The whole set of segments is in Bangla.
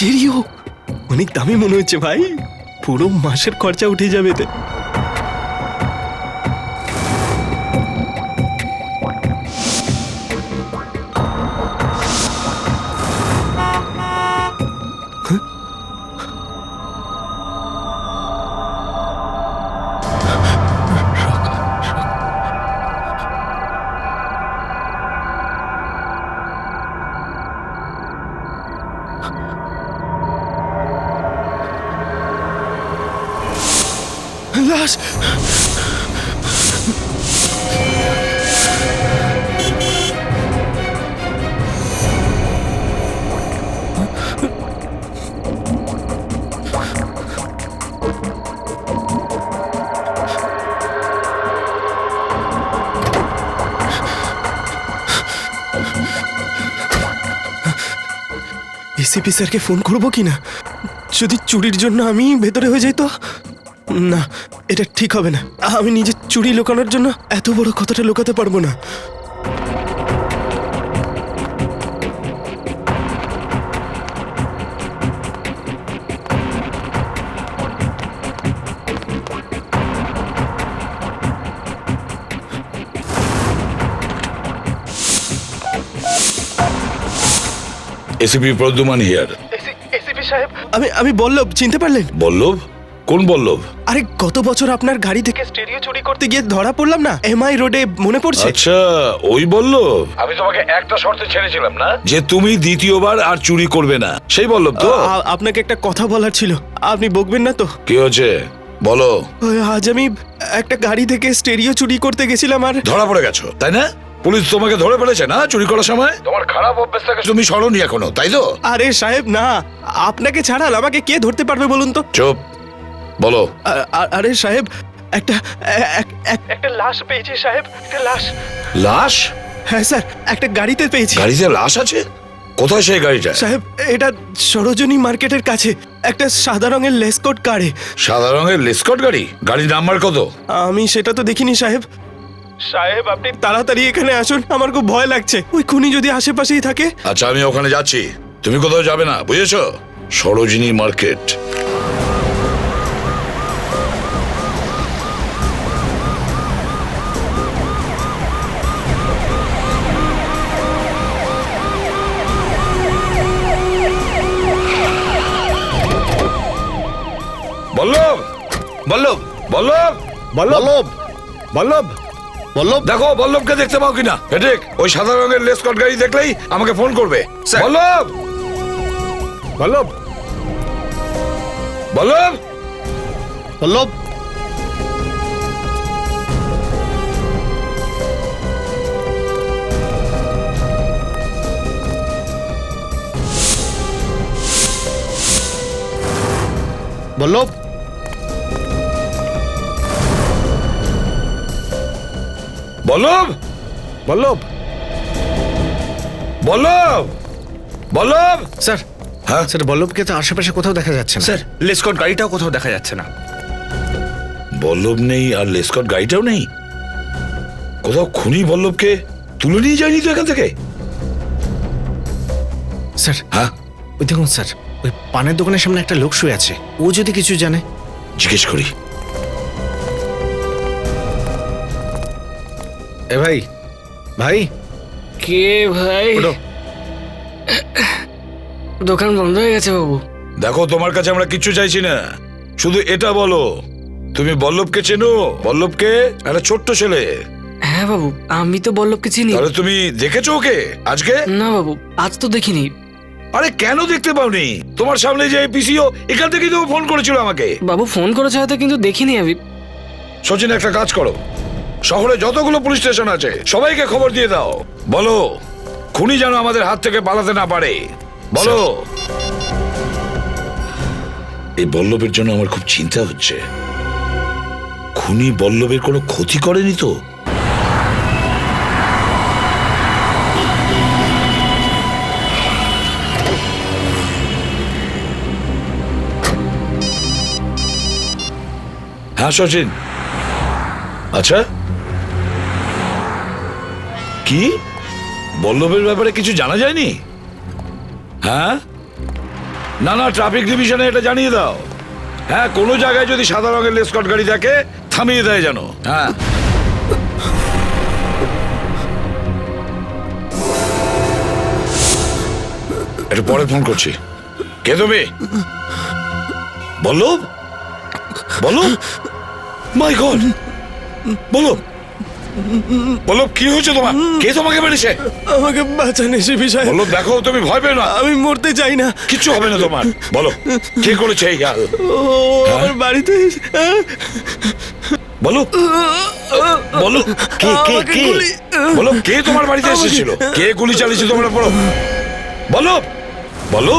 স্টেরিও অনেক দামি মনে হচ্ছে ভাই, পুরো মাসের খরচা উঠে যাবে এতে। লাশ এসিপি স্যারকে ফোন করবো কিনা? যদি চুরির জন্য আমি ভেতরে হয়ে যাই তো? না, এটা ঠিক হবে না। আমি নিজের চুরি লুকানোর জন্য এত বড় কথাটা লুকাতে পারবো না। ACP Pradyuman here. এসিপি সাহেব, আমি বল্লভ, চিনতে পারলেন? বল্লভ? কোন বল্লভ? আরে গত বছর আপনার গাড়ি থেকে স্টেরিও চুরি করতে গিয়ে ধরা পড়লাম না, এমআই রোডে, মনে পড়ছে? আচ্ছা, ওই বল্লভ। আমি তোমাকে একটা শর্তে ছেড়েছিলাম না, যে তুমি দ্বিতীয়বার আর চুরি করবে না, সেই বল্লভ তো? আপনাকে একটা কথা বলার ছিল, আপনি বকবেন না তো? কি হচ্ছে বলো। আজ আমি একটা গাড়ি থেকে স্টেরিও চুরি করতে গেছিলাম আর ধরা পড়ে গেছো, তাই না? পুলিশ তোমাকে ধরে ফেলেছে না চুরি করার সময়? তোমার খারাপ অভ্যাসটাকে তুমি সরোনি এখনো, তাই তো? আরে সাহেব না, আপনাকে ছাড়া আমাকে কে ধরতে পারবে বলুন তো? চুপ, বলো। আরে সাহেব, একটা একটা লাশ পেয়েছি সাহেব, একটা লাশ। লাশ? হ্যাঁ স্যার, একটা গাড়িতে পেয়েছি। গাড়িতে লাশ আছে? কোথায় সেই গাড়িটা? সাহেব, এটা সরোজনী মার্কেটের কাছে একটা সাদা রঙের লেসকোট কারে। সাদা রঙের লেসকট গাড়ি? গাড়ির নাম্বার কত? আমি সেটা তো দেখিনি সাহেব। সাহেব, আপনি তাড়াতাড়ি এখানে আসুন, আমার খুব ভয় লাগছে। ওই খুনি যদি আশেপাশেই থাকে। আচ্ছা, আমি ওখানে যাচ্ছি, তুমি কোথাও যাবে না, বুঝেছো? সরোজিনী মার্কেট। বল্লভ, বল্লভ, বল্লভ, বল্লভ, বল্লভ, বল্লভ। দেখো বল্লভকে দেখতে পাও কিনা। ঠিক ওই সাদা রঙের লেসকট গাড়ি দেখলেই আমাকে ফোন করবে। স্যার। বল্লভ, বল্লভ, বল্লভ, বল্লভ। বল্লভ, বল্লভ, বল্লভ, বল্লভ, বল্লভ। স্যার, হ্যাঁ স্যার বল্লভকে তো আশেপাশে কোথাও দেখা যাচ্ছে না। স্যার, লেসকট গাড়িটাও কোথাও দেখা যাচ্ছে না। বল্লভ নেই আর লেসকট গাড়িটাও নেই। কোথাও খুনি বল্লভকে তুলে নিয়ে যায়নি তো এখান থেকে? স্যার, হ্যাঁ, ওই দেখুন স্যার, ওই পানের দোকানের সামনে একটা লোক শুয়ে আছে। ও যদি কিছু জানে। জিজ্ঞেস করি। এ ভাই, ভাই। কে ভাই? ওঠো। দোকান বন্ধ হয়ে গেছে বাবু। দেখো, তোমার কাছে আমরা কিচ্ছু চাইছি না, শুধু এটা বলো, তুমি বল্লভকে চেনো? বল্লভকে, একটা ছোট্ট ছেলে। হ্যাঁ বাবু, আমি তো বল্লভকে চিনি। তাহলে তুমি দেখেছো ওকে আজকে? না বাবু, আজ তো দেখিনি। আরে কেন দেখতে পাওনি? তোমার সামনে যে পিসিও এখান থেকেই তো ফোন করেছিল আমাকে। বাবু ফোন করেছে হয়তো, কিন্তু দেখিনি আমি। সচিন, একটা কাজ করো, শহরে যতগুলো পুলিশ স্টেশন আছে সবাইকে খবর দিয়ে দাও, বলো খুনি যেন আমাদের হাত থেকে পালাতে না পারে। বলো। এই বল্লভের জন্য আমার খুব চিন্তা হচ্ছে। খুনি বল্লভের কোনো ক্ষতি করেনি তো? হ্যাঁ সচিন। আচ্ছা, কি বল্লভের ব্যাপারে কিছু জানা যায়নি? হ্যাঁ, না না, ট্রাফিক ডিভিশনে এটা জানিয়ে দাও। হ্যাঁ, কোনো জায়গায় যদি সাদা রঙের লেসকট গাড়ি থাকে থামিয়ে দেয় যেন। হ্যাঁ, একটু পরে ফোন করছি। কে তুমি? বল্লভ? বল্লভ? মাই গড! বল্লভ, বল্লভ, কি হয়েছে তোমার? কে তোমাকে মেরেছে? আমাকে বাঁচান এসে বিষয়। বল্লভ দেখো, তুমি ভয় পেও না, আমি মরতে চাই না। কিচ্ছু হবে না তোমার। বলো, কে করেছে এই হাল? ও আমার বাড়িতে বলো, বলো, কে কে আমাকে কে? গুলি- বলো, কে তোমার বাড়িতে এসেছিল? কে গুলি চালিয়েছে তোমরা? বলো, বলো, বলো।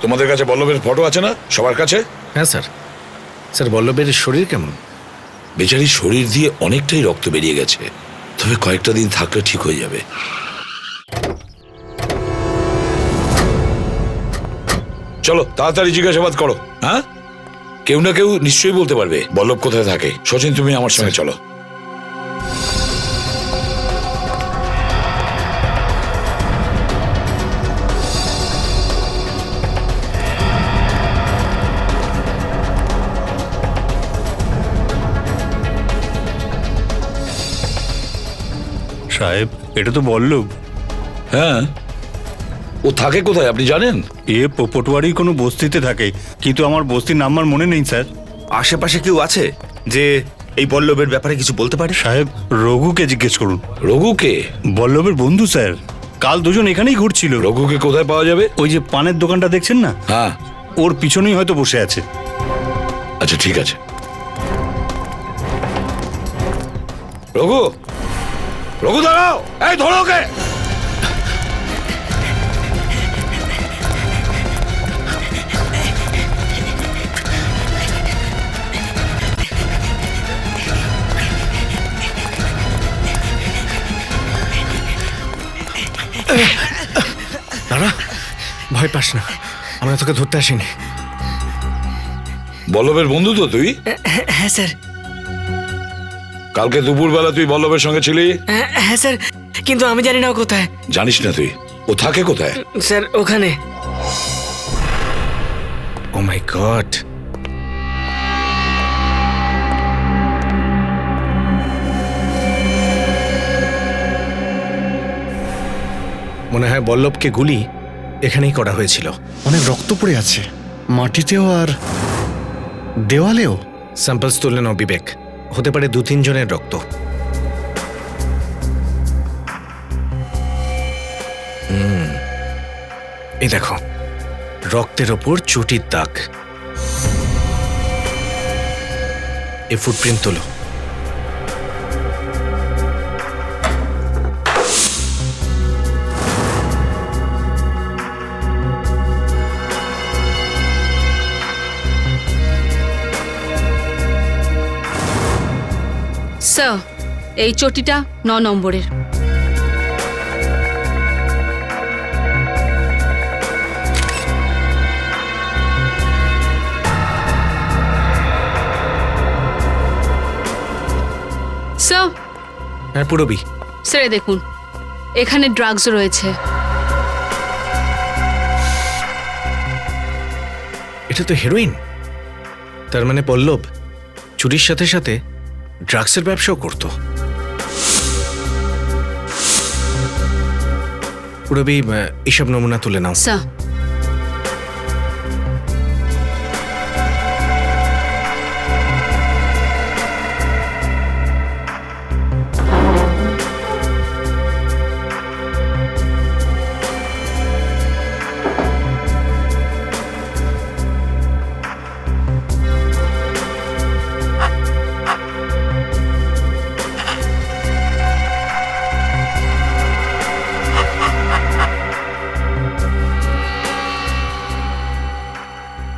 তোমাদের কাছে বল্লভের ফটো আছে না সবার কাছে? হ্যাঁ স্যার। স্যার বল্লভের শরীর কেমন? বেচারির শরীর দিয়ে অনেকটাই রক্ত বেরিয়ে গেছে, তবে কয়েকটা দিন থাকলে ঠিক হয়ে যাবে। চলো তাড়াতাড়ি জিজ্ঞাসাবাদ করো। হ্যাঁ, কেউ না কেউ নিশ্চয়ই বলতে পারবে বল্লভ কোথায় থাকে। সচিন, তুমি আমার সঙ্গে চলো। সাহেব, এটা তো বল্লভ। হ্যাঁ, ও থাকে কোথায় আপনি জানেন? এ পটুয়ারির কোনো বস্তিতে থাকে, কিন্তু আমার বস্তির নাম্বার মনে নেই স্যার। আশেপাশে কেউ আছে যে এই বল্লভের ব্যাপারে কিছু বলতে পারে? সাহেব, রঘুকে জিজ্ঞেস করুন। রঘুকে? বল্লভের বন্ধু স্যার, কাল দুজন এখানেই ঘুরছিল। রঘুকে কোথায় পাওয়া যাবে? ওই যে পানের দোকানটা দেখছেন না, হ্যাঁ, ওর পিছনেই হয়তো বসে আছে। আচ্ছা ঠিক আছে। রঘু, রঘু দাঁড়াও, এই ধরো ওকে। দাঁড়া, ভয় পাস না, আমরা তোকে ধরতে আসিনি। বল্লভের বন্ধু তো তুই? হ্যাঁ স্যার। কালকে দুপুরবেলা তুই বল্লভের সঙ্গে ছিলি? হ্যাঁ স্যার, কিন্তু আমি জানি না ও কোথায়। জানিস না তুই? ও থাকে কোথায়? স্যার ওখানে। ও মাই গড! মনে হয় বল্লভকে গুলি এখানেই করা হয়েছিল। অনেক রক্ত পড়ে আছে মাটিতেও আর দেওয়ালেও। স্যাম্পলস তুলে নাও বিবেক, হতে পারে 2-3 জনের রক্ত। এই দেখো, রক্তের ওপর চুটির দাগ। এই ফুটপ্রিন্ট তোলো। স্যার, এই চটিটা 9 নম্বরের। স্যার, হ্যাঁ পুরবি, স্যার এই দেখুন, এখানে ড্রাগস রয়েছে। এটা তো হেরোইন। তার মানে পল্লব চুরির সাথে সাথে ড্রাগসের ব্যবসাও করত। পুরবি, এসব নমুনা তুলে নাও। স্যার,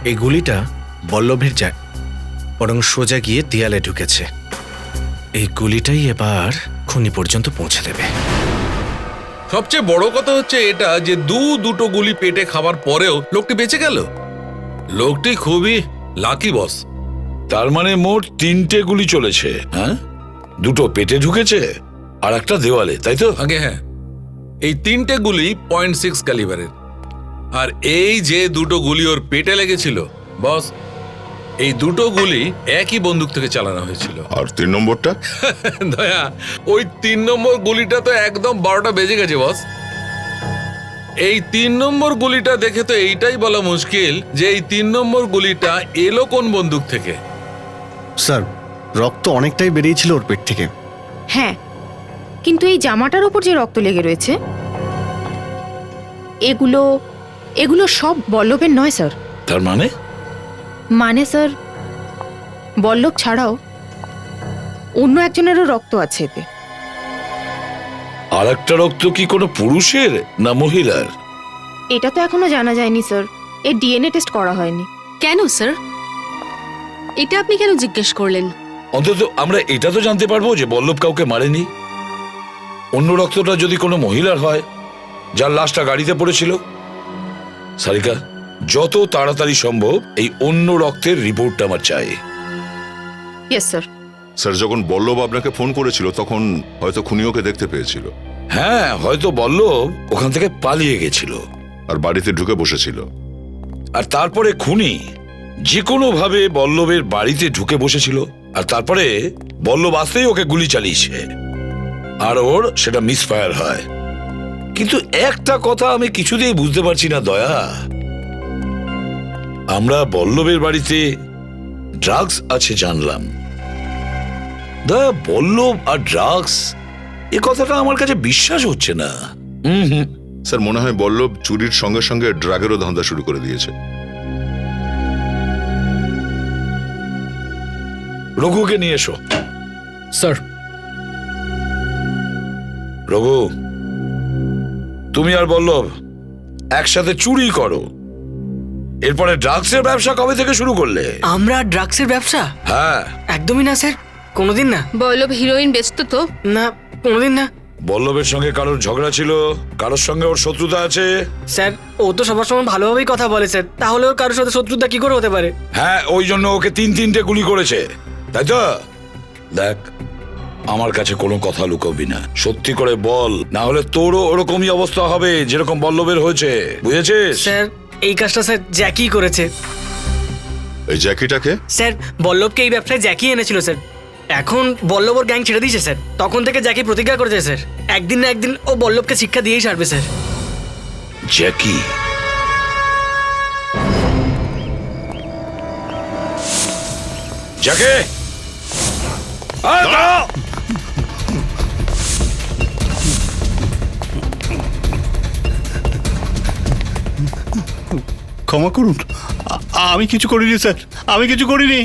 এই গুলিটা বল্লভের যায়, বরং সোজা গিয়ে দেয়ালে ঢুকেছে। এই গুলিটাই এবার খুনি পর্যন্ত পৌঁছে দেবে। সবচেয়ে বড় কথা হচ্ছে এটা যে দুটো গুলি পেটে খাবার পরেও লোকটি বেঁচে গেল। লোকটি খুবই লাকি বস। তার মানে মোট 3টে গুলি চলেছে। হ্যাঁ, 2টো পেটে ঢুকেছে আর একটা দেওয়ালে, তাই তো? আগে হ্যাঁ, এই 3টে গুলি .6 ক্যালিবারের। আর এই যে দুটো গুলি ওর পেটে লেগেছিল বস, এই দুটো গুলি একই বন্দুক থেকে চালানো হয়েছিল। আর 3 নম্বরটা? দয়া, ওই 3 নম্বর গুলিটা তো একদম 12টা বেজে গেছে বস। এই 3 নম্বর গুলিটা দেখে তো এইটাই বলা মুশকিল যে এই 3 নম্বর গুলিটা এলো কোন বন্দুক থেকে। স্যার, রক্ত অনেকটাই বেরিয়েছিল ওর পেট থেকে। হ্যাঁ, কিন্তু এই জামাটার ওপর যে রক্ত লেগে রয়েছে এগুলো এগুলো সব বল্লভের নয় স্যার। তার মানে? মানে স্যার, বল্লভ ছাড়াও অন্য একজনেরও রক্ত আছে এতে। আর একটা রক্ত কি কোনো পুরুষের না মহিলার? এটা তো এখনো জানা যায়নি স্যার, এর ডিএনএ টেস্ট করা হয়নি। কেন স্যার? এটা আপনি কেন জিজ্ঞেস করলেন? অন্তত আমরা এটা তো জানতে পারবো যে বল্লভ কাউকে মারেনি। অন্য রক্তটা যদি কোনো মহিলার হয় যার লাশটা গাড়িতে পড়েছিল। সারিকা, যত তাড়াতাড়ি সম্ভব এই অন্য রক্তের রিপোর্টটা আমার চাই। Yes sir. স্যার, যখন বল্লভ আপনাকে ফোন করেছিল তখন হয়তো খুনি ওকে দেখতে পেয়েছিল। হ্যাঁ, হয়তো বল্লভ ওখান থেকে পালিয়ে গেছিল আর বাড়িতে ঢুকে বসেছিল। আর তারপরে খুনি যে কোনো ভাবে বল্লভের বাড়িতে ঢুকে বসেছিল, আর তারপরে বল্লভ আসতেই ওকে গুলি চালিয়েছে আর ওর সেটা মিসফায়ার হয়। কিন্তু একটা কথা আমি কিছুতেই বুঝতে পারছি না দয়া, আমরা বল্লভের বাড়িতে ড্রাগস আছে জানলাম, দয়া বল্লভ আর ড্রাগস এ কথাটা আমার কাছে বিশ্বাস হচ্ছে না। স্যার, মনে হয় বল্লভ চুরির সঙ্গে সঙ্গে ড্রাগেরও ধান্দা শুরু করে দিয়েছে। রঘুকে নিয়ে এসো। স্যার। রঘু, তুমি আর বল্লভ একসাথে চুরি করো, এরপরে ড্রাগসের ব্যবসা কবে থেকে শুরু করলে? আমরা ড্রাগসের ব্যবসা? হ্যাঁ। একদমই না স্যার, কোনোদিন না। বল্লভ হিরোইন বেচতো তো? না, কোনোদিন না। বল্লভের সঙ্গে কারোর ঝগড়া ছিল? কারোর সঙ্গে ওর শত্রুতা আছে? স্যার, ও তো সবার সময় ভালোভাবেই কথা বলে স্যার, তাহলে ওর কারোর সাথে শত্রুতা কি করে হতে পারে? হ্যাঁ, ওই জন্য ওকে 3-3টে গুলি করেছে, তাই তো? দেখ, আমার কাছে কোনো কথা লুকোবি না, সত্যি করে বল, না হলে তোরও ওরকমই অবস্থা হবে যেরকম বল্লভের হয়েছে, বুঝেছিস? স্যার, এই কাজটা স্যার জ্যাকি করেছে। এই জ্যাকিটাকে? স্যার, বল্লভকে এই ব্যবসায় জ্যাকি এনেছিল স্যার। এখন বল্লভ ওর গ্যাং ছেড়ে দিয়েছে স্যার। তখন থেকে জ্যাকি প্রতিজ্ঞা করেছে স্যার, একদিন না একদিন ও বল্লভকে শিক্ষা দিয়েই ছাড়বে স্যার। জ্যাকি? জ্যাকে, ক্ষমা করুন, আমি কিছু করিনি স্যার, আমি কিছু করিনি।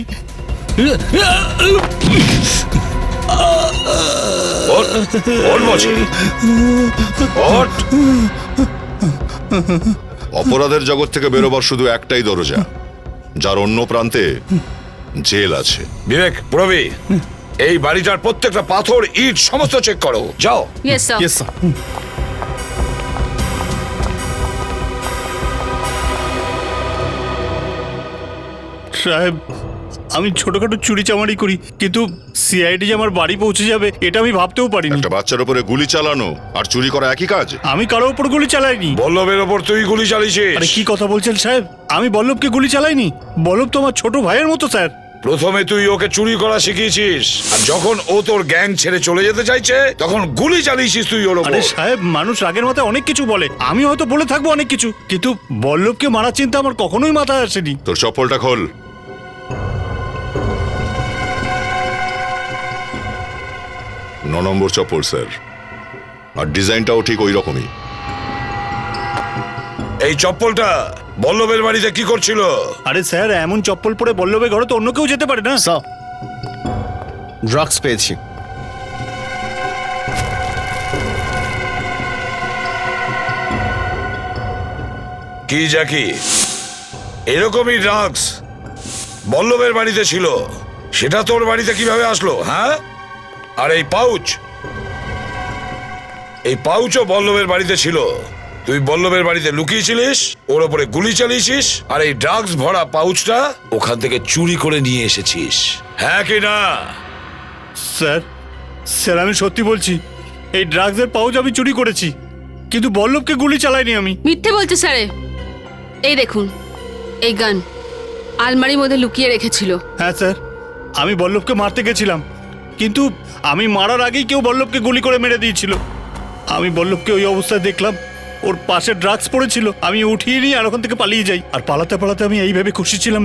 অপরাধের জগৎ থেকে বেরোবার শুধু একটাই দরজা, যার অন্য প্রান্তে জেল আছে। বিবেক, প্রবি, এই বাড়িটার প্রত্যেকটা পাথর, ইট সমস্ত চেক করো, যাও। Yes sir. Yes sir. সাহেব, আমি ছোটখাটো চুরি চামারি করি, কিন্তু সিআইডি যে আমার বাড়ি পৌঁছে যাবে এটা আমি ভাবতেও পারিনি। একটা বাচ্চার উপরে গুলি চালানো আর চুরি করা একই কাজ? আমি কারো উপর গুলি চালাইনি। বল্লভের ওপর তুই গুলি চালিয়েছিস? আরে কি কথা বলছেন সাহেব, আমি বল্লভকে গুলি চালাইনি। বল্লভ তো আমার ছোট ভাইয়ের মতো স্যার। প্রথমে তুই ওকে চুরি করা শিখিয়েছিস, আর যখন ও তোর গ্যাং ছেড়ে চলে যেতে চাইছে তখন গুলি চালিয়েছিস তুই ওর আরে ওপর। সাহেব, মানুষ রাগের মাথায় অনেক কিছু বলে, আমি হয়তো বলে থাকবো অনেক কিছু, কিন্তু বল্লভকে মারার চিন্তা আমার কখনোই মাথায় আসেনি। তোর চপ্পলটা খোল। ন নম্বর চপ্পল স্যার, আর ডিজাইনটাও ঠিক ওই রকমই। এই চপ্পলটা বল্লভের বাড়িতে কি করছিল? আরে স্যার, এমন চপ্পল পরে বল্লভের ঘরে তো অন্য কেউ যেতে পারে না। স্যার, ড্রাগস পেয়েছি। কি জ্যাকি, এরকমই ড্রাগস বল্লভের বাড়িতে ছিল, সেটা তোর বাড়িতে কিভাবে আসলো? হ্যাঁ, আর এই পাউচও বল্লভের বাড়িতে ছিল, তুই বল্লভের বাড়িতে লুকিয়েছিলিস, ওর ওপরে গুলি চালিয়েছিস, আর এই ড্রাগস ভরা পাউচটা ওখান থেকে চুরি করে নিয়ে এসেছিস, হ্যাঁ কি না? স্যার, স্যার আমি সত্যি বলছি, এই ড্রাগসের পাউচ আমি চুরি করেছি, কিন্তু বল্লভকে গুলি চালাইনি আমি। মিথ্যে বলছে স্যার। এই দেখুন, এই গান আলমারির মধ্যে লুকিয়ে রেখেছিল। হ্যাঁ স্যার, আমি বল্লভকে মারতে গেছিলাম, কিন্তু আমি মারার আগেই কেউ বল্লভকে গুলি করে মেরে দিয়েছিল। আমি বল্লভকে ওই অবস্থায় দেখলাম, ওর পাশে ড্রাগস পড়েছিল। আমি উঠিয়ে নিয়ে আর ওখান থেকে পালিয়ে যাই। আর পালাতে পালাতে আমি এইভাবে খুশি ছিলাম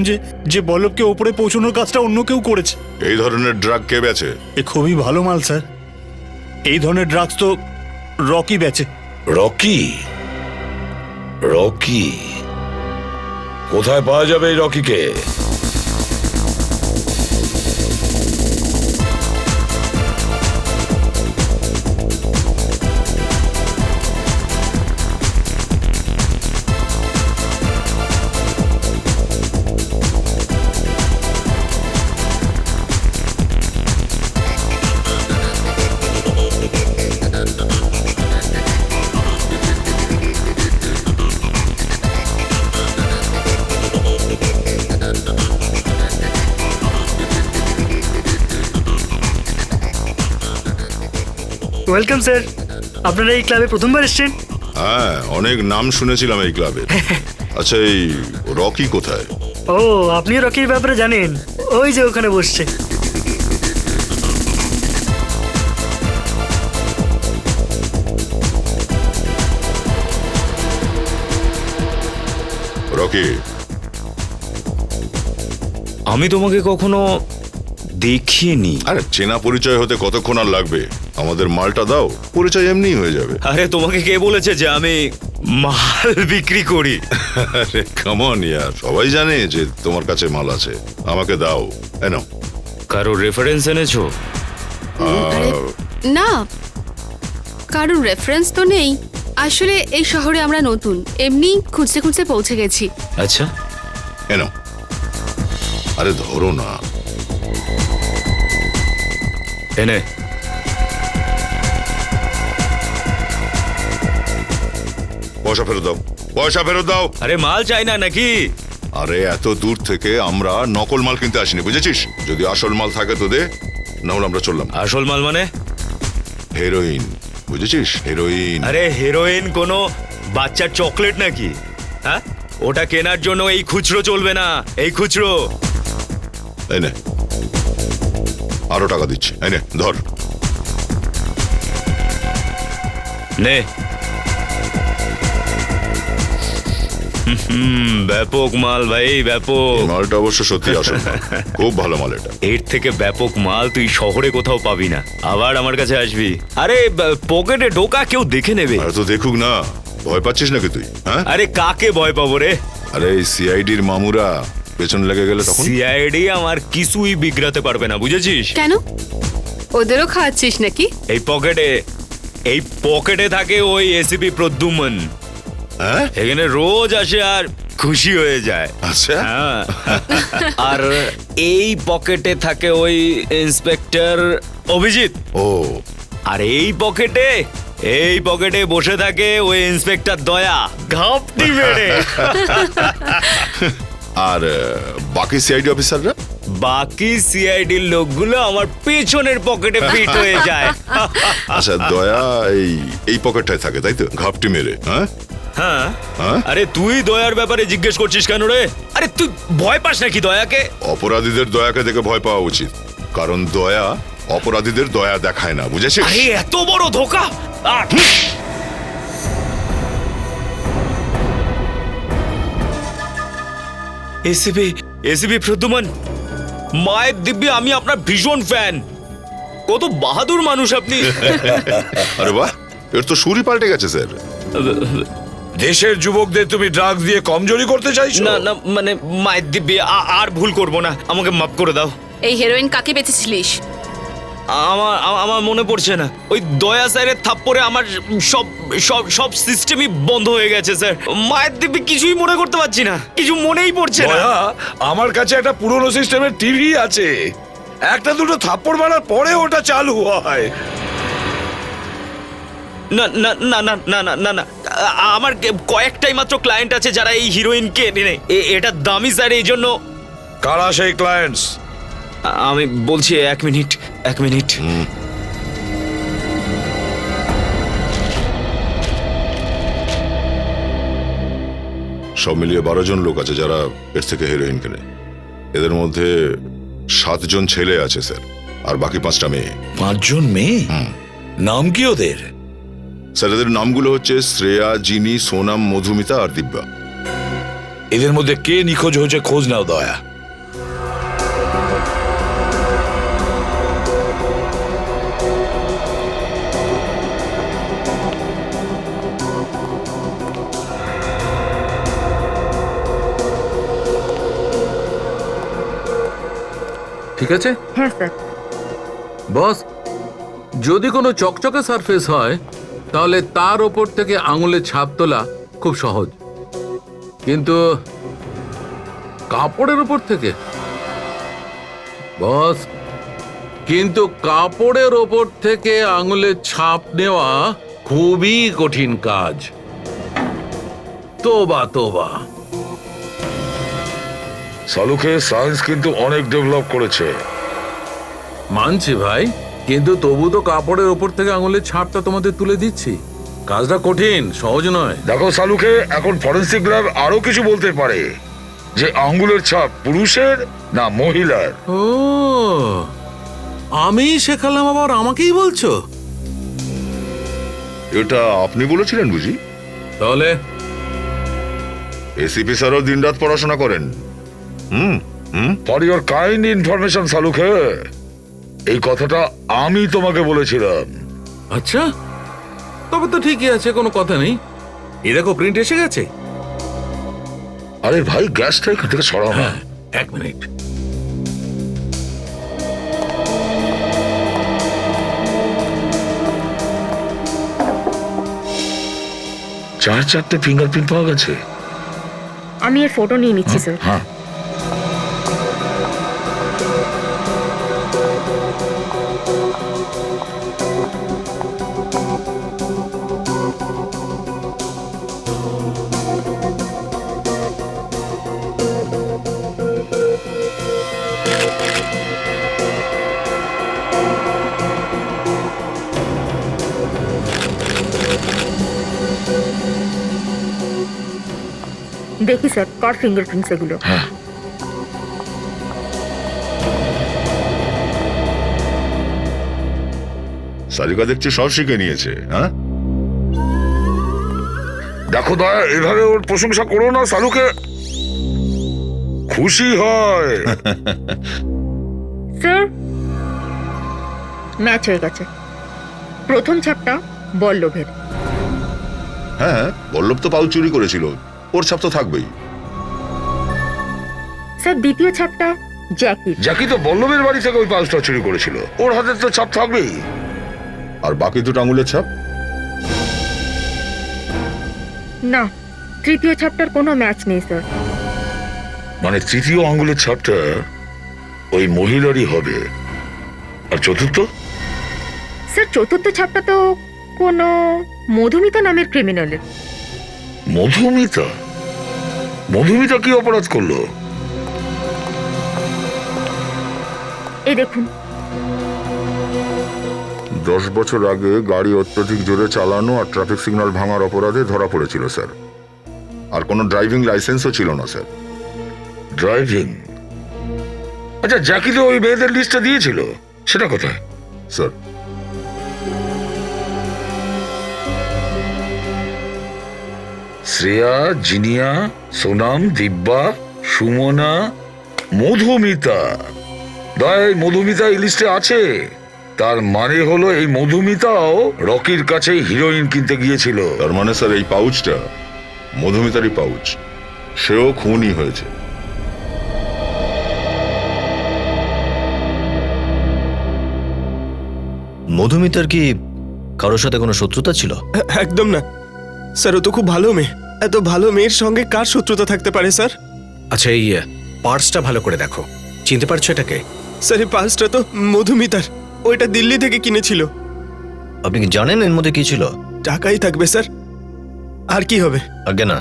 যে বল্লভকে ওপরে পৌঁছানোর কাজটা অন্য কেউ করেছে। এই ধরনের ড্রাগ কে বেচে? এ খুবই ভালো মাল স্যার। এই ধরনের ড্রাগস তো রকি বেচে। রকি? রকি কোথায় পাওয়া যাবে এই রকিকে? ওয়েলকাম স্যার, আপনারা এই ক্লাবে প্রথমবার এসেছেন? হ্যাঁ, অনেক নাম শুনেছিলাম এই ক্লাবে। আচ্ছা, এই রকি কোথায়? ও, আপনিও রকির ব্যাপারে জানেন? ওই যে ওখানে বসছে। রকি, আমি তোমাকে কখনো দেখিনি। আরে চেনা পরিচয় হতে কতক্ষণ আর লাগবে? আমাদের মালটা দাও, পরিচয় এমনি হয়ে যাবে। আরে তোমাকে কে বলেছে যে আমি মাল বিক্রি করি? আরে কাম অন ইয়ার, সবাই জানে যে তোমার কাছে মাল আছে। আমাকে দাও। এনো। কারো রেফারেন্স এনেছো? না, কারোর রেফারেন্স তো নেই। আসলে এই শহরে আমরা নতুন, এমনি খুঁজতে খুঁজতে পৌঁছে গেছি। আচ্ছা, এনো। আরে ধরো না। এনে। পয়সা ফেরত দাও, পয়সা ফেরত দাও। আরে মাল চাই না নাকি? আরে এত দূর থেকে আমরা নকল মাল কিনতে আসিনি, বুঝেছিস? যদি আসল মাল থাকে তো দে, না হলে আমরা চললাম। আসল মাল মানে? হেরোইন, বুঝেছিস? হেরোইন। আরে হেরোইন কোনো বাচ্চার চকলেট নাকি? হ্যাঁ, ওটা কেনার জন্য এই খুচরো চলবে না। এই খুচরো। এই নে, আরো টাকা দিচ্ছি। এই নে, ধর। নে। ব্যাপক মাল ভাই, ব্যাপক। মালটা অবশ্য সত্যি আসল মাল। খুব ভালো মাল এটা। এর থেকে ব্যাপক মাল তুই শহরে কোথাও পাবি না। আবার আমার কাছে আসবি? আরে পকেটে ঢোকা, কেউ দেখে নেবে। আরে তো দেখুক না। ভয় পাচ্ছিস নাকি তুই? হ্যাঁ, আরে কাকে ভয় পাবো রে? আরে এই সিআইডির মামুরা পেছন লেগে গেলে তখন? সিআইডি আমার কিছুই বিগড়াতে পারবে না, বুঝেছিস? কেন, ওদেরও খাওয়াচ্ছিস নাকি? এই পকেটে থাকে ওই এসিপি প্রদ্যুমন। হ্যাঁ, এখানে রোজ আসে আর খুশি হয়ে যায়। আচ্ছা। হ্যাঁ। আর এই পকেটে থাকে ওই ইন্সপেক্টর অভিজিৎ। ও, আর এই পকেটে বসে থাকে ওই ইন্সপেক্টর দয়া, ঘাপটি মেরে। আর বাকি সিআইডি অফিসাররা? বাকি সিআইডির লোকগুলো আমার পেছনের পকেটে ফিট হয়ে যায়। আচ্ছা, দয়া এই পকেটটায় থাকে, তাই তো? ঘাপটি মেরে। হ্যাঁ হ্যাঁ। হ্যাঁ? আরে তুই দয়ার ব্যাপারে জিজ্ঞেস করছিস কেন রে? আরে তুই ভয় পাস নাকি দয়াকে? অপরাধীদের দয়াকে দেখে ভয় পাওয়া উচিত, কারণ দয়া অপরাধীদের দয়া দেখায় না, বুঝেছিস? আরে এত বড় ধোকা! এসিপি প্রদ্যুমন, মায়ের দিব্যি আমি আপনার ভীষণ ফ্যান। কত বাহাদুর মানুষ আপনি। আরে বাহ, এর তো সুরই পাল্টে গেছে স্যার। দেশের যুবকদের তুমি ড্রাগস দিয়ে কমজোরি করতে চাইছো? না না, মানে মায়ের দিব্যি আর ভুল করব না, আমাকে মাফ করে দাও। এই হেরোইন কাকে বেচেছিলিস? আমার মনে পড়ছে না। ওই দয়া স্যারের থাপ্পড়ে আমার সব সিস্টেমই বন্ধ হয়ে গেছে স্যার। মায়ের দিব্যি কিছুই মনে করতে পারছি না, কিছু মনেই পড়ছে না। দয়া, আমার কাছে একটা পুরনো সিস্টেমের টিভি আছে। একটা দুটো থাপ্পড় মারার পরে ওটা চালু হয়। না না না না না না না না, আমার কয়েকটাই মাত্র ক্লায়েন্ট আছে যারা এই হিরোইনকে নেয়। এটা দামি স্যার, এই জন্য। কারা সেই ক্লায়েন্টস? আমি বলছি, এক মিনিট। সব মিলিয়ে 12 জন লোক আছে যারা এর থেকে হেরোইন কেনে। এদের মধ্যে 7 জন ছেলে আছে স্যার, আর বাকি 5টা মেয়ে। 5 জন মেয়ে? নাম কি ওদের? স্যার এদের নামগুলো হচ্ছে শ্রেয়া, জিনি, সোনাম, মধুমিতা আর দিব্যা। এদের মধ্যে কে নিখোঁজ হয়েছে খোঁজ নাও দয়া। ঠিক আছে হ্যাঁ স্যার। বস, যদি কোনো চকচকে সারফেস হয় তাহলে তার ওপর থেকে আঙুলের ছাপ তোলা খুব সহজ, কিন্তু কাপড়ের উপর থেকে বস, কিন্তু কাপড়ের ওপর থেকে আঙুলের ছাপ নেওয়া খুবই কঠিন কাজ। তোবা তোবা। সালুকে সায়েন্স কিন্তু অনেক ডেভেলপ করেছে। মানছি ভাই, কিন্তু তবু তো কাপড়ের ওপর থেকে আঙুলের ছাপটা তোমাদের তুলে দিচ্ছি। কাজটা কঠিন, সহজ নয়। দেখো সালুকে, এখন ফরেন্সিক ল্যাব আরো কিছু বলতে পারে যে আঙ্গুলের ছাপ পুরুষের না মহিলার। ও, আমি শেখালাম আবার আমাকেই বলছো? এটা আপনি বলেছিলেন বুঝি? তাহলে এসিপি স্যারও দিনরাত পড়াশোনা করেন। ফর ইওর কাইন্ড ইনফরমেশন সালুকে, এই কথাটা আমি তোমাকে বলেছিলাম। আচ্ছা, তবে তো ঠিকই আছে, কোনো কথা নেই। এই দেখো প্রিন্ট এসে গেছে। আরে ভাই, গ্যাসটা এখান থেকে সরাও না। 1 মিনিট। চারটে ফিঙ্গারপ্রিন্ট পাওয়া গেছে। আমি এর ফটো নিয়ে নিচ্ছি স্যার। হ্যাঁ, দেখি স্যার, কার ফিঙ্গারপ্রিন্টস এগুলো? সারিকা দেখছি সব শিখে নিয়েছে। হ্যাঁ, দেখো দয়া, এভাবে ওর প্রশংসা করো না। সালুকে খুশি হয়। স্যার, ম্যাচ হয়ে গেছে। প্রথম ছাপটা বল্লভের। হ্যাঁ, বল্লভ তো পাউচ চুরি করেছিল, ওর ছাপ তো থাকবেই। স্যার, দ্বিতীয় ছাপটা জ্যাকির। জ্যাকি তো বল্লভের বাড়ি থেকে ওই পাউচটা চুরি করেছিল, ওর হাতে তো ছাপ থাকবেই। আর বাকি 2টা আঙুলের ছাপ? না, তৃতীয় ছাপটার কোনো ম্যাচ নেই স্যার। মানে তৃতীয় আঙ্গুলের ছাপটা ওই মহিলারই হবে। আর চতুর্থ? স্যার, চতুর্থ ছাপটা তো কোনো মধুমিতা নামের ক্রিমিনালের। মধুমিতা? মধুমিতা কি অপরাধ করলো? এই দেখুন। 10 বছর আগে গাড়ি অত্যধিক জোরে চালানো আর ট্রাফিক সিগন্যাল ভাঙার অপরাধে ধরা পড়েছিল স্যার। আর কোনো ড্রাইভিং লাইসেন্সও ছিল না স্যার। ড্রাইভিং? আচ্ছা, জ্যাকি তো ওই মেয়েদের লিস্টটা দিয়েছিল, সেটা কোথায়? স্যার, শ্রেয়া, জিনিয়া, সোনাম, দিব্যা, সুমনা, মধুমিতা। দয়, মধুমিতা এই লিস্টে আছে। তার মানে হলো এই মধুমিতাও রকির কাছে হিরোইন কিনতে গিয়েছিল। তার মানে স্যার এই পাউচটা মধুমিতারই পাউচ, সেও খুনই হয়েছে। মধুমিতার কি কারোর সাথে কোনো শত্রুতা ছিল? একদম না স্যার, ও তো খুব ভালো মেয়ে। এত ভালো মেয়ের সঙ্গে কার শত্রুতা থাকতে পারে স্যার? আচ্ছা, এই পার্সটা ভালো করে দেখো, চিনতে পারছো এটাকে? স্যার, এই পার্সটা তো মধুমিতার, ওইটা দিল্লি থেকে কিনেছিল। আপনি কি জানেন এর মধ্যে কি ছিল? টাকাই থাকবে স্যার, আর কি হবে? আগে না,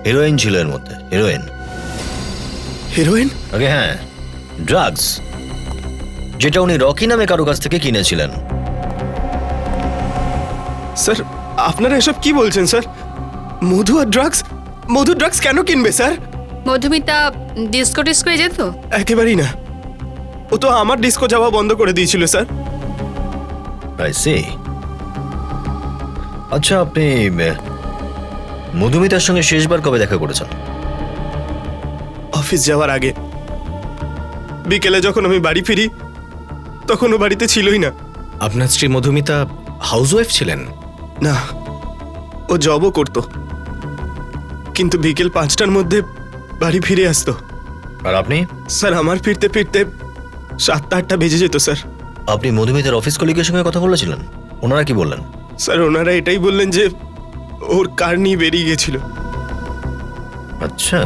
হেরোইন ছিল এর মধ্যে। হেরোইন? হেরোইন? আগে হ্যাঁ, ড্রাগস, যেটা উনি রকি নামে কারো কাছ থেকে কিনেছিলেন। স্যার, আপনারা এসব কি বলছেন স্যার? মধু আর ড্রাগস? মধু ড্রাগস কেন কিনবে স্যার? মধুমিতা ডিস্কো টিস্কোয় যেত? একেবারেই না, ও তো আমার ডিস্কো যাওয়া বন্ধ করে দিয়েছিল স্যার। I C. আচ্ছা, আপনি মধুমিতার সঙ্গে শেষবার কবে দেখা করেছেন? অফিস যাওয়ার আগে। বিকেলে যখন আমি বাড়ি ফিরি তখন ও বাড়িতে ছিলই না। আপনার স্ত্রী মধুমিতা হাউসওয়াইফ ছিলেন? না, ও জবও করতো, কিন্তু বিকেল 5টার মধ্যে বাড়ি ফিরে আসতো। আর আপনি? স্যার আমার ফিরতে ফিরতে 7টা-8টা বেজে যেত স্যার। আপনি মধুমিতার অফিস কলিগের সঙ্গে কথা বলেছিলেন? ওনারা কি বললেন? স্যার ওনারা এটাই বললেন যে ওর কার নিয়ে বেরিয়ে গেছিল। আচ্ছা,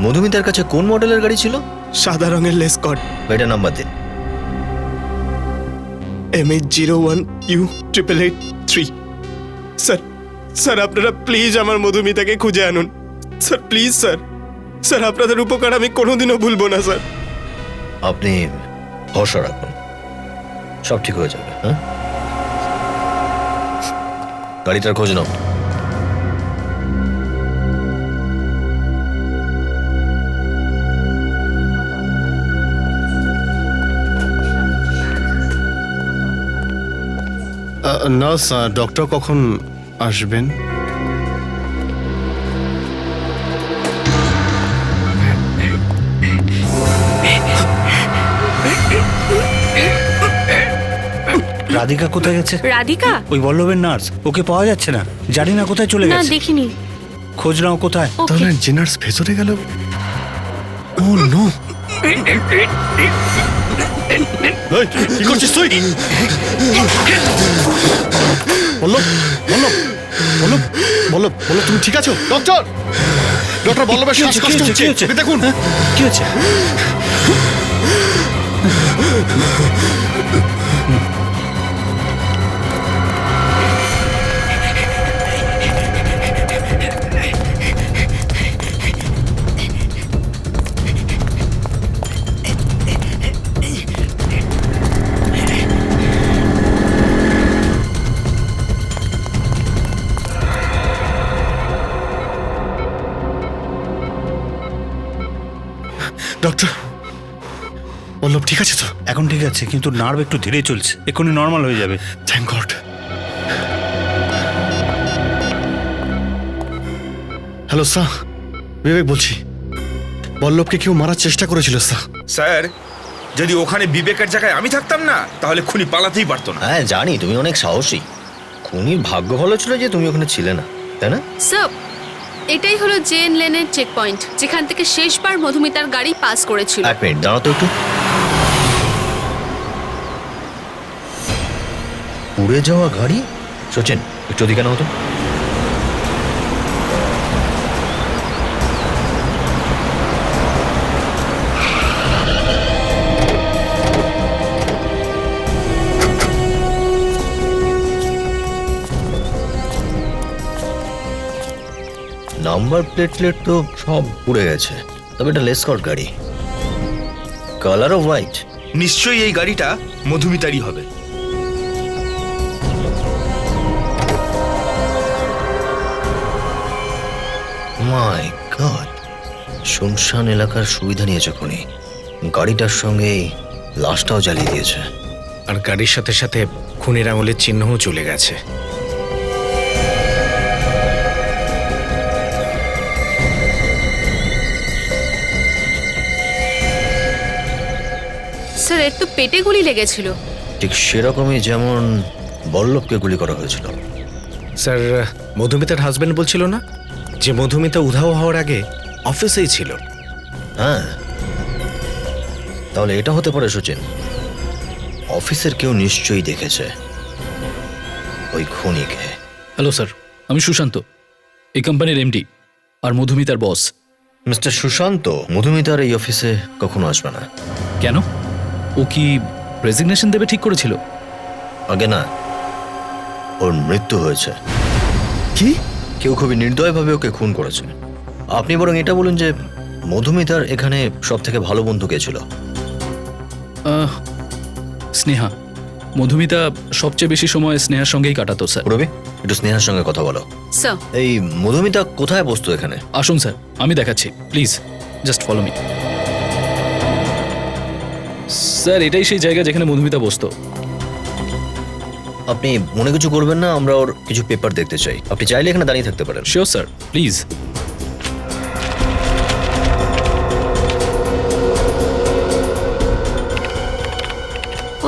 মধুমিতার কাছে কোন মডেলের গাড়ি ছিল? সাদা রঙের লেসকট। গাড়িটার নাম্বার দিন। MH01U883। স্যার, স্যার আপনারা প্লিজ আমার মধুমিতাকে খুঁজে আনুন স্যার, প্লিজ স্যার। স্যার আপনাদের উপকার আমি কোনোদিনও ভুলবো না স্যার। আপনি ভরসা রাখুন, সব ঠিক হয়ে যাবে। হ্যাঁ, গাড়িটার খোঁজ নাও। নার্স, ডক্টর কখন আসবেন? রাধিকা কোথায় গেছে? রাধিকা? ওই বল্লভের নার্স, ওকে পাওয়া যাচ্ছে না, জানি না কোথায় চলে না গেছে। দেখিনি। খোঁজ নাও কোথায়। তাহলে জেনার্স ভেতরে গেল? ও নো! কি করছিস তুই? বল্লভ, বল্লভ, বল্লভ, বল্লভ, বল্লভ, তুমি ঠিক আছো? ডক্টর, ডক্টর বল্লভের শ্বাসকষ্ট হচ্ছে, ওকে দেখুন। কি হচ্ছে? ডক্টর, বল্লভ ঠিক আছে তো? এখন ঠিক আছে, কিন্তু নার্ভ একটু ধীরে চলছে, এক্ষুনি নর্মাল হয়ে যাবে। Thank god. হ্যালো স্যার, বিবেক বলছি। বল্লভকে কেউ মারার চেষ্টা করেছিল স্যার। স্যার, যদি ওখানে বিবেকের জায়গায় আমি থাকতাম না, তাহলে খুনি পালাতেই পারতো না। হ্যাঁ জানি, তুমি অনেক সাহসী। খুনির ভাগ্য ভালো ছিল যে তুমি ওখানে ছিলে না, তাই না? স্যার এটাই হলো জেন লেনের চেক পয়েন্ট, যেখান থেকে শেষবার মধুমিতার গাড়ি পাস করেছিল। এক মিনিট দাঁড়াও তো একটু। উড়ে যাওয়া গাড়ি? সচিন, একটু ওদিকে নাও তো। নাম্বার প্লেট তো সব উড়ে গেছে, তবে এটা লেসকট গাড়ি, কালারও হোয়াইট। নিশ্চয়ই এই গাড়িটা মধুমিতারই হবে। মাই গড, শুনশান এলাকার সুবিধা নিয়েছে খুনি। গাড়িটার সঙ্গে লাশটাও জ্বালিয়ে দিয়েছে। আর গাড়ির সাথে সাথে খুনির আঙুলের চিহ্নও চলে গেছে। স্যার এর তো পেটে গুলি লেগেছিল। ঠিক সেরকমই যেমন বল্লভকে গুলি করা হয়েছিল। স্যার, মধুমিতার হাজবেন্ড বলছিল না যে মধুমিতা উধাও হওয়ার আগে অফিসেই ছিল? হ্যাঁ, তাহলে এটা হতে পারে সচিন, অফিসের কেউ নিশ্চয়ই দেখেছে ওই খুনিকে। হ্যালো স্যার, আমি সুশান্ত, এই কোম্পানির এমডি আর মধুমিতার বস। মিস্টার সুশান্ত মধুমিতার এই অফিসে কখনো আসবে না। কেন? ও কি রেজিগনেশন দেবে ঠিক করেছিল? আগে না, ওর মৃত্যু হয়েছে। কি? কেউ খুবই নির্দয়ভাবে ওকে খুন করেছে। আপনি বরং এটা বলুন যে মধুমিতার এখানে সব থেকে ভালো বন্ধু কে ছিল? স্নেহা। মধুমিতা সবচেয়ে বেশি সময় স্নেহার সঙ্গেই কাটাতো স্যার। রবি, একটু স্নেহার সঙ্গে কথা বলো। স্যার, এই মধুমিতা কোথায় বসতো এখানে? আসুন স্যার, আমি দেখাচ্ছি, please just follow me. Sir, এটাই সেই জায়গা যেখানে মধুমিতা বসতো। আপনি মনে কিছু করবেন না, আমরা ওর কিছু পেপার দেখতে চাই। আপনি চাইলে এখানে দাঁড়িয়ে থাকতে পারেন। Sure sir, please.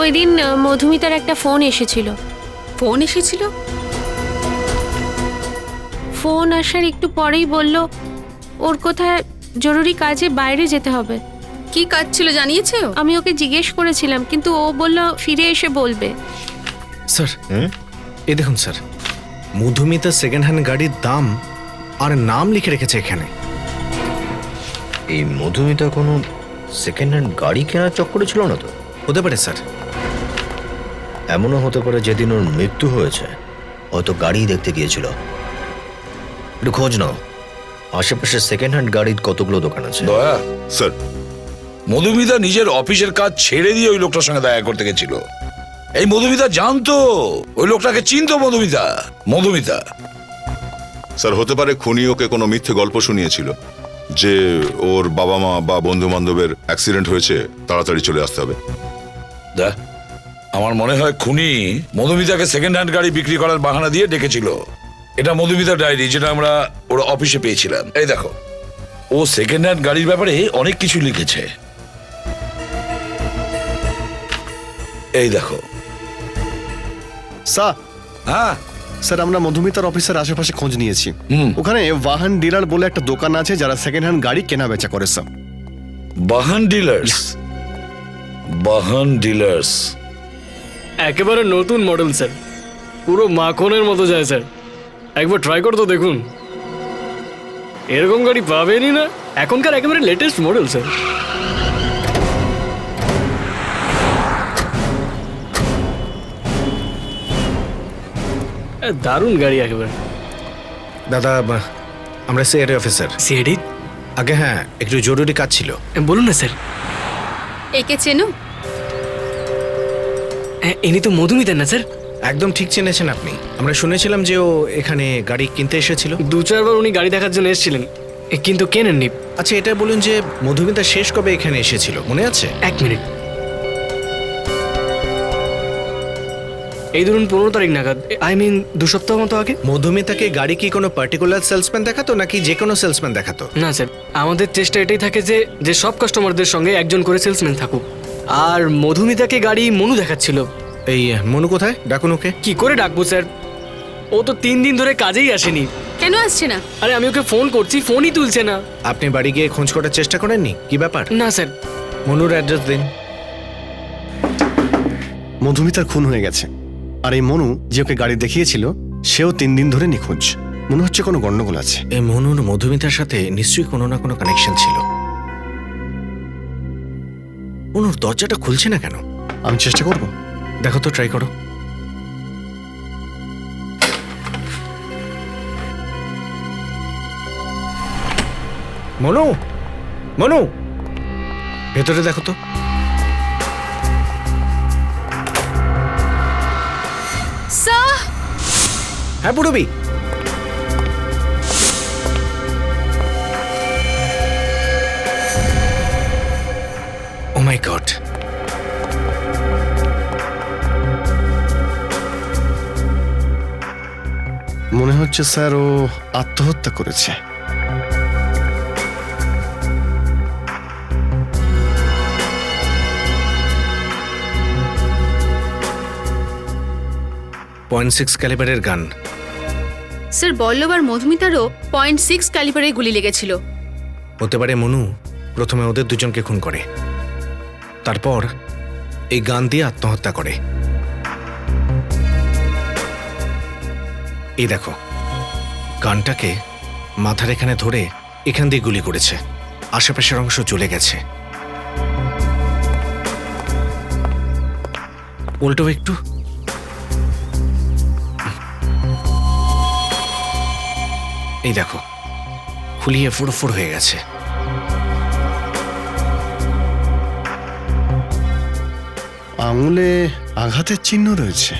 ওই দিন মধুমিতার একটা ফোন এসেছিল। ফোন এসেছিল? ফোন আসার একটু পরেই বলল ওর কোথায় জরুরি কাজে বাইরে যেতে হবে। কি কাজ ছিল জানিয়েছে ও? আমি ওকে জিজ্ঞেস করেছিলাম, কিন্তু ও বলল ফিরে এসে বলবে। স্যার, এই দেখুন স্যার, মধুমিতা সেকেন্ড হ্যান্ড গাড়ির দাম আর নাম লিখে রেখেছে এখানে। এই মধুমিতা কোনো সেকেন্ড হ্যান্ড গাড়ি কেনার চক্করে ছিল না তো? হতে পারে স্যার। এমনও হতে পারে যেদিন ওর মৃত্যু হয়েছে হয়তো গাড়ি দেখতে গিয়েছিল। একটু খোঁজ নাও, আশেপাশে সেকেন্ড হ্যান্ড গাড়ির কতগুলো দোকান আছে। দয়া স্যার, মধুমিতা নিজের অফিসের কাজ ছেড়ে দিয়ে ওই লোকটার সঙ্গে দেখা করতে গেছিল। এই মধুমিতা জানতো, ওই লোকটাকে চিনতো মধুমিতা। মধুমিতা স্যার, হতে পারে খুনি ওকে কোনো মিথ্যে গল্প শুনিয়েছিল যে ওর বাবা মা বা বন্ধু বান্ধবের অ্যাক্সিডেন্ট হয়েছে, তাড়াতাড়ি চলে আসতে হবে। দা, আমার মনে হয় খুনি মধুমিতাকে সেকেন্ড হ্যান্ড গাড়ি বিক্রি করার বাহানা দিয়ে ডেকেছিল। এটা মধুমিতার ডায়েরি, যেটা আমরা ওর অফিসে পেয়েছিলাম। এই দেখো, ও সেকেন্ড হ্যান্ড গাড়ির ব্যাপারে অনেক কিছু লিখেছে। এই দেখো। স্যার, হ্যাঁ স্যার, আমরা মধুমিতার অফিসের আশেপাশে খোঁজ নিয়েছি। ওখানে বাহন ডিলার বলে একটা দোকান আছে যারা সেকেন্ড হ্যান্ড গাড়ি কেনা বেচা করে স্যার। বাহন ডিলার্স? বাহন ডিলার্স একেবারে নতুন মডেল স্যার, পুরো মাখনের মতো যায় স্যার। একবার ট্রাই করে তো দেখুন, এরকম গাড়ি পাবেনই না। এখনকার একেবারে লেটেস্ট মডেল স্যার। দারুণ গাড়ি একেবারে। দাদা, আমরা সিআইডি অফিসার। সিআইডি? আগে হ্যাঁ, একটু জরুরি কাজ ছিল। বলুন না স্যার। একে চেনো? ইনি তো মধুমিতা না স্যার? একদম ঠিক চিনেছেন আপনি। আমরা শুনেছিলাম যে ও এখানে গাড়ি কিনতে এসেছিল। 2-4 বার উনি গাড়ি দেখার জন্য এসেছিলেন, কিন্তু কেনেননি। আচ্ছা, এটা বলুন যে মধুমিতা শেষ কবে এখানে এসেছিল, মনে আছে? 1 মিনিট। এই ধরুন 15 তারিখ নাগাদ, আই মিন 2 সপ্তাহ মতো আগে। মধুমিতাকে গাড়ি কি কোনো পার্টিকুলার সেলসম্যান দেখাতো নাকি যে কোনো সেলসম্যান দেখাতো? না স্যার, আমাদের চেষ্টা এটাই থাকে যে সব কাস্টমারদের সঙ্গে একজন করে সেলসম্যান থাকুক। আর মধুমিতাকে গাড়ি মনু দেখাচ্ছিল। এই মনু কোথায়? ডাকুন ওকে। কি করে ডাকবো স্যার, ও তো 3 দিন ধরে কাজেই আসেনি। কেন আসছে না? আরে আমি ওকে ফোন করছি, ফোনই তুলছে না। আপনি বাড়ি গিয়ে খোঁজ করার চেষ্টা করেননি? কি ব্যাপার? না স্যার। মনুর অ্যাড্রেস দিন। মধুমিতার খুন হয়ে গেছে, আর এই মনু যে ওকে গাড়ি দেখিয়েছিল সেও 3 দিন ধরে নিখোঁজ। মনে হচ্ছে কোনো গন্ডগোল আছে। এই মনুর মধুমিতার সাথে নিশ্চয়ই কোনো না কোনো কানেকশন ছিল। মনুর দরজাটা খুলছে না কেন? আমি চেষ্টা করব। দেখো তো, ট্রাই করো। মনু, মনু, ভেতরে দেখো তো। স্যার! হ্যাঁ পুরবি। ও মাই গড, মনে হচ্ছে স্যার ও আত্মহত্যা করেছে। .6 ক্যালিবারের গান। স্যার, বল্লভ আর মধুমিতারও .6 ক্যালিবারের গুলি লেগেছিল। হতে পারে মনু প্রথমে ওদের দুজনকে খুন করে, তারপর এই গান দিয়ে আত্মহত্যা করে। এই দেখো, গানটাকে মাথার এখানে ধরে এখান দিয়ে গুলি করেছে, আশেপাশের অংশ চলে গেছে। উল্টো একটু। এই দেখো, খুলিয়ে ফুড়ফুড় হয়ে গেছে। আঙুলে আঘাতের চিহ্ন রয়েছে।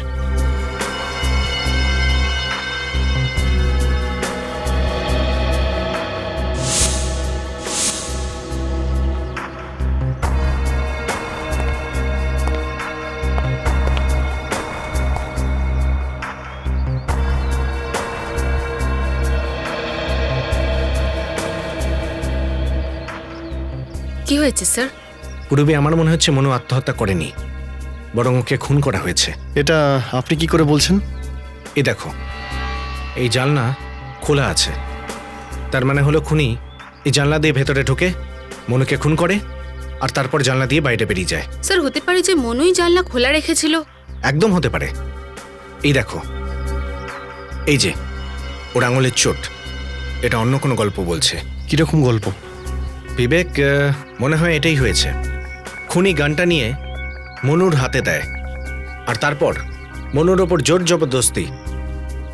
কি হয়েছে স্যার? পূর্বে আমার মনে হচ্ছে মনু আত্মহত্যা করেনি, বরং ওকে খুন করা হয়েছে। এটা আপনি কি করে বলছেন? এই দেখো, এই জানলা খোলা আছে, তার মানে হলো খুনি এই জানলা দিয়ে ভেতরে ঢুকে মনুকে খুন করে আর তারপর জানলা দিয়ে বাইরে বেরিয়ে যায়। স্যার হতে পারে যে মনুই জানলা খোলা রেখেছিল। একদম হতে পারে। এই দেখো, এই যে ওর আঙুলের চোট, এটা অন্য কোনো গল্প বলছে। কিরকম গল্প? বিবেক, মনে হয় এটাই হয়েছে। খুনি গানটা নিয়ে মনুর হাতে দেয় আর তারপর মনুর ওপর জোর জবরদস্তি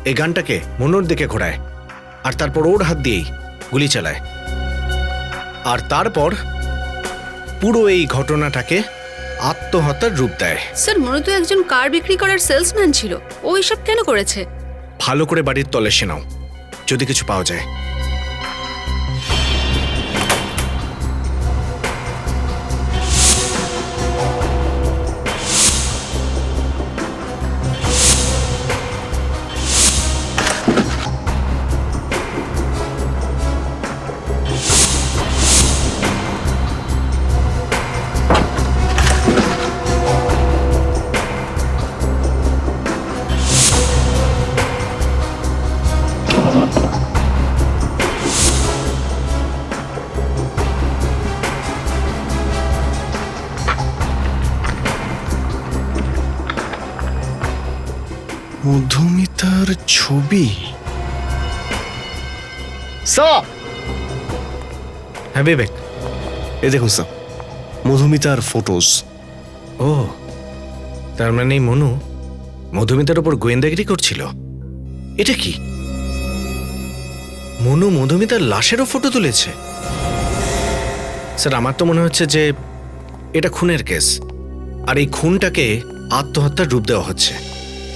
এই গানটাকে মনুর দিকে ঘোরায় আর তারপর ওর হাত দিয়েই গুলি চালায়। আর তারপর পুরো এই ঘটনাটাকে আত্মহত্যার রূপ দেয়। স্যার মনু তো একজন কার বিক্রি করার সেলসম্যান ছিল, ও এসব কেন করেছে? ভালো করে বাড়ির তল্লাশি নাও, যদি কিছু পাওয়া যায়। মধুমিতার ছবি। স্যার! হ্যাঁ বিবেক, এ দেখুন স্যার, মধুমিতার ফটোস। ও, তার মানে এই মনু মধুমিতার ওপর গোয়েন্দাগিরি করছিল। এটা কি, মনু মধুমিতার লাশেরও ফটো তুলেছে? স্যার আমার তো মনে হচ্ছে যে এটা খুনের কেস, আর এই খুনটাকে আত্মহত্যার রূপ দেওয়া হচ্ছে।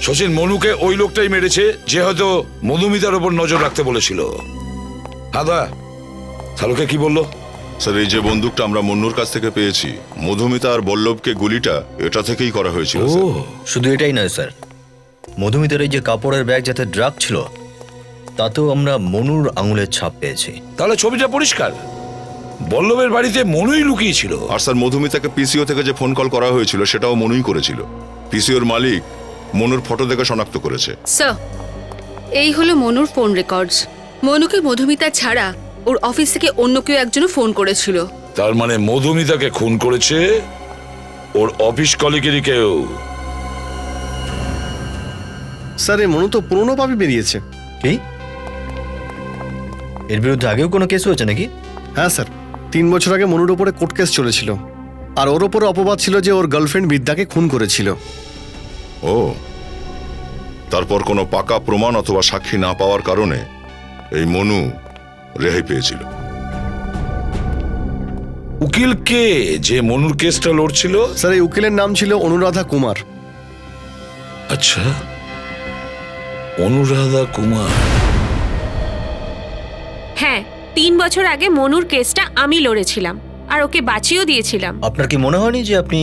শচীন, মনুকে ওই লোকটাই মেরেছে যে হয়তো মধুমিতার ওপর নজর রাখতে বলেছিল। দাদা, শালুকে কি বললো? স্যার, এই যে বন্দুকটা আমরা মন্নুর কাছ থেকে পেয়েছি, মধুমিতা আর বল্লভকে গুলিটা এটা থেকেই করা হয়েছিল। শুধু এটাই নয় স্যার, মধুমিতার এই যে কাপড়ের ব্যাগ যাতে ড্রাগ ছিল, তাতেও আমরা মনুর আঙুলের ছাপ পেয়েছি। তাহলে ছবিটা পরিষ্কার, বল্লভের বাড়িতে মনুই লুকিয়েছিল। আর স্যার, মধুমিতাকে পিসিও থেকে যে ফোন কল করা হয়েছিল সেটাও মনুই করেছিল। পিসিওর মালিক মনুর ফটো দেখে শনাক্ত করেছে। স্যার, এই হলো মনুর ফোন রেকর্ডস। মনুকে মধুমিতা ছাড়া ওর অফিস থেকে অন্য কেউ একজনও ফোন করেছিল। তার মানে মধুমিতাকে খুন করেছে ওর অফিস কলিগেরই কেউ। স্যার, এ মনু তো পুরনো পাবি বেরিয়েছে। কি, এর বিরুদ্ধে আগেও কোনো কেস হয়েছে নাকি? হ্যাঁ স্যার, 3 বছর আগে মনুর ওপরে কোর্ট কেস চলেছিল, আর ওর ওপরে অপবাদ ছিল যে ওর গার্লফ্রেন্ড বিদ্যাকে খুন করেছিল। ও, তারপর কোনো পাকা প্রমাণ অথবা সাক্ষী না পাওয়ার কারণে এই মনু রেহাই পেয়েছিল। উকিল কে যে মনুর কেসটা লড়ছিল? স্যার, এই উকিলের নাম ছিল অনুরাধা কুমার। আচ্ছা, অনুরাধা কুমার। হ্যাঁ, 3 বছর আগে মনুর কেসটা আমি লড়েছিলাম আর ওকে বাঁচিয়েও দিয়েছিলাম। আপনার কি মনে হয়নি যে আপনি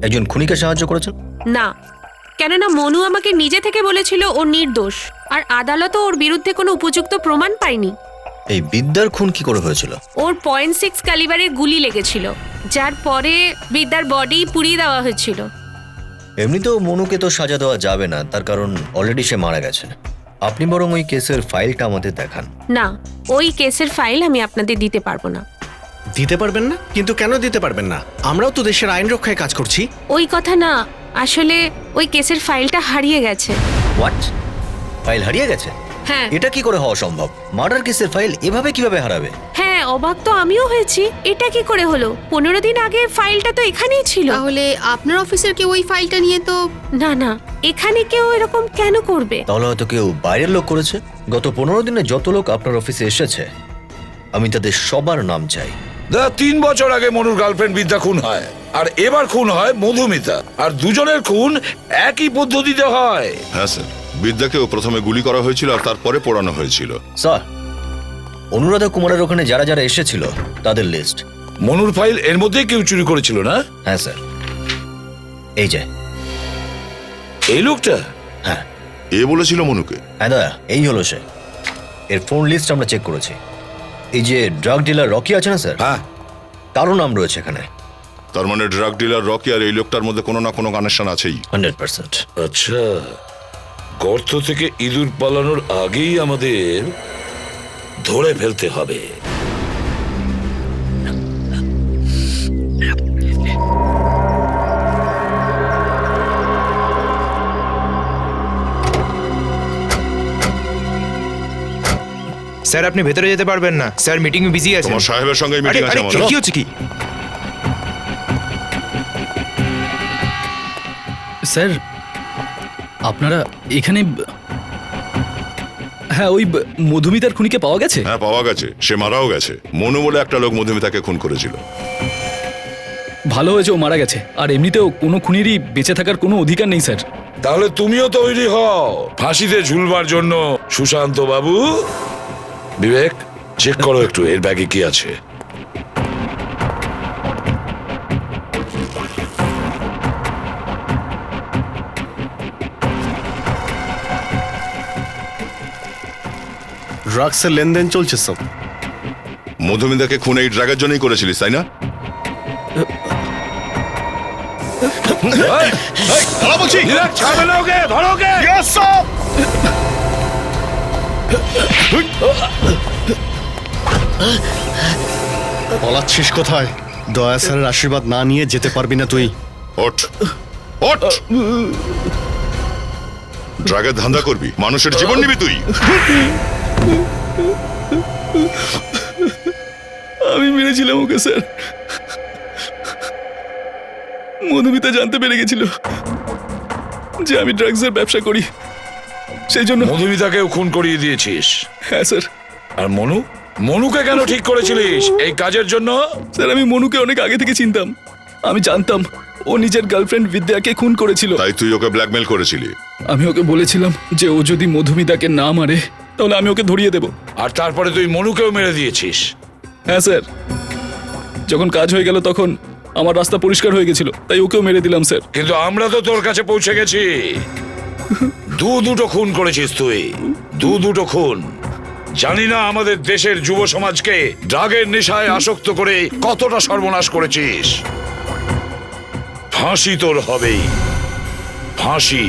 একজন খুনিকে সাহায্য করেছেন? না, কেননা মনু আমাকে নিজে থেকে বলেছিল ও নির্দোষ, আর আদালতও ওর বিরুদ্ধে কোনো উপযুক্ত প্রমাণ পায়নি। এই বিদ্যার খুন কি করে হয়েছিল? ওর .6 ক্যালিবারের গুলি লেগেছিল, যার পরে বিদ্যার বডি পুড়িয়ে দেওয়া হয়েছিল। এমনিতেও মনুকে তো সাজা দেওয়া যাবে না, তার কারণ অলরেডি সে মারা গেছে। আপনি বরং ওই কেসের ফাইলটা আমাদের দেখান। না, ওই কেসের ফাইল আমি আপনাদের দিতে পারবো না। দিতে পারবেন না? কিন্তু কেন দিতে পারবেন না? আমরাও তো দেশের আইন রক্ষায় কাজ করছি। ওই কথা না, আসলে ওই কেসের ফাইলটা হারিয়ে গেছে। হোয়াট? ফাইল হারিয়ে গেছে? হ্যাঁ। এটা কি করে হওয়া সম্ভব? মার্ডার কেসের ফাইল এভাবে কিভাবে হারাবে? হ্যাঁ, অবাক তো আমিও হয়েছি, এটা কি করে হলো? 15 দিন আগে ফাইলটা তো এখানেই ছিল। তাহলে আপনার অফিসের কেউ ওই ফাইলটা নিয়ে তো? না না, এখানে কেউ এরকম কেন করবে? তাহলে হয়তো কেউ বাইরের লোক করেছে। গত 15 দিনে যত লোক আপনার অফিসে এসেছে, আমি তাদের সবার নাম চাই। 3 বছর আগে মনুর গার্লফ্রেন্ড বিদ্যা খুন হয়, আর এবার খুন হয় মধুমিতা, আর দুজনের খুন একই পদ্ধতিতে হয়। হ্যাঁ স্যার, বিদ্যাকেও প্রথমে গুলি করা হয়েছিল আর তারপরে পোড়ানো হয়েছিল। স্যার, অনুরাধা কুমারের ওখানে যারা যারা এসেছিল তাদের লিস্ট। মনুর ফাইল এর মধ্যেই কেউ চুরি করেছিল না? হ্যাঁ স্যার, এই যে এই লোকটা। হ্যাঁ, এ বলেছিল মনুকে? হ্যাঁ দাদা, এই হলো সে। এর ফোন লিস্ট আমরা চেক করেছি। এই যে ড্রাগ ডিলার রকি আছে না স্যার, হ্যাঁ, তারও নাম রয়েছে এখানে। তার মানে ড্রাগ ডিলার রকি আর এই লোকটার মধ্যে কোনো না কোনো কানেকশন আছেই। 100%। আচ্ছা, গর্ত থেকে ইঁদুর পালানোর আগেই আমাদের ধরে ফেলতে হবে। স্যার আপনি ভেতরে যেতে পারবেন না, স্যার মিটিং এ বিজি আছেন। তোমার সাহেবের সঙ্গে মিটিং আছে আমার। কি হচ্ছে কি? স্যার, আপনারা এখানে? হ্যাঁ, ওই মধুমিতার খুনিকে পাওয়া গেছে? হ্যাঁ, পাওয়া গেছে। সে মারাও গেছে। মনু বলে একটা লোক মধুমিতাকে খুন করেছিল। ভালো হয়েছে ও মারা গেছে, আর এমনিতেও কোনো খুনিরই বেঁচে থাকার কোনো অধিকার নেই স্যার। তাহলে তুমিও তৈরি হও ফাঁসিতে ঝুলবার জন্য, সুশান্ত বাবু। বিবেক, চেক করো একটু এর ব্যাগে কি আছে। ড্রাগসের লেনদেন চলছে সব। মধুমিতাকে খুন এই ড্রাগের জন্যই করেছিলিস, তাই না? বলছি পলাচ্ছিস কোথায়? দয়া স্যারের আশীর্বাদ না নিয়ে যেতে পারবি না তুই। ওঠ ওঠ, ড্রাগের ধান্দা করবি, মানুষের জীবন নিবি তুই? আমি মেরেছিলাম ওকে স্যার। মধুমিতা জানতে পেরে গেছিল যে আমি ড্রাগসের ব্যবসা করি, সেই জন্য। মধুমিতাকেও খুন করিয়ে দিয়েছিস? হ্যাঁ স্যার। আর মনুকে কেন ঠিক করেছিলিস এই কাজের জন্য? স্যার, আমি মনুকে অনেক আগে থেকে চিনতাম। আমি জানতাম ও নিজের গার্লফ্রেন্ড বিদ্যাকে খুন করেছিল। তাই তুই ওকে ব্ল্যাকমেল করেছিলি? আমি ওকে বলেছিলাম যে ও যদি মধুমিতাকে না মারে তাহলে আমি ওকে ধরিয়ে দেব। আর তারপরে তুই মনুকেও মেরে দিয়েছিস? হ্যাঁ স্যার, যখন কাজ হয়ে গেল তখন আমার রাস্তা পরিষ্কার হয়ে গেছিল, তাই ওকেও মেরে দিলাম স্যার। কিন্তু আমরা তো তোর কাছে পৌঁছে গেছি। দুটো খুন করেছিস তুই, দুটো খুন। জানি না আমাদের দেশের যুব সমাজকে ড্রাগের নেশায় আসক্ত করে কতটা সর্বনাশ করেছিস। ফাঁসি তোর হবেই, ফাঁসি।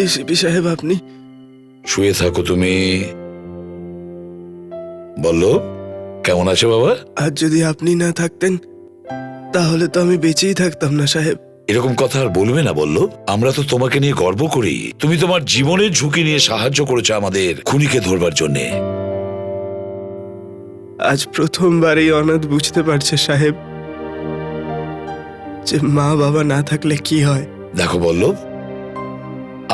এসিপি সাহেব, আপনি শুয়ে থাকো তুমি। বললো কেমন আছে বাবা? আর যদি আপনি না থাকতেন তাহলে তো আমি বেঁচেই থাকতাম না সাহেব। এরকম কথা আর বলবে না বললো। আমরা তো তোমাকে নিয়ে গর্ব করি। তুমি তোমার জীবনের ঝুঁকি নিয়ে সাহায্য করেছো আমাদের খুনিকে ধরবার জন্যে। আজ প্রথমবার এই অনাথ বুঝতে পারছে সাহেব যে মা বাবা না থাকলে কি হয়। দেখো বল্লভ,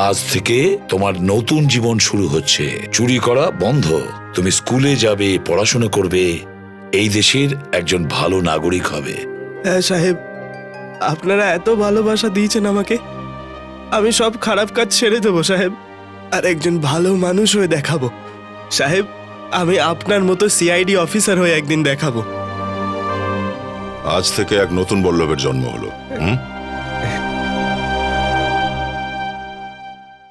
আজ থেকে তোমার নতুন জীবন শুরু হচ্ছে। চুরি করা বন্ধ। তুমি স্কুলে যাবে, পড়াশোনা করবে, এই দেশের একজন ভালো নাগরিক হবে। হ্যাঁ সাহেব, আপনারা এত ভালোবাসা দিয়েছেন আমাকে, আমি সব খারাপ কাজ ছেড়ে দেবো সাহেব, আর একজন ভালো মানুষ হয়ে দেখাবো সাহেব। আমি আপনার মতো সিআইডি অফিসার হয়ে একদিন দেখাবো। আজ থেকে এক নতুন বল্লভের জন্ম হলো।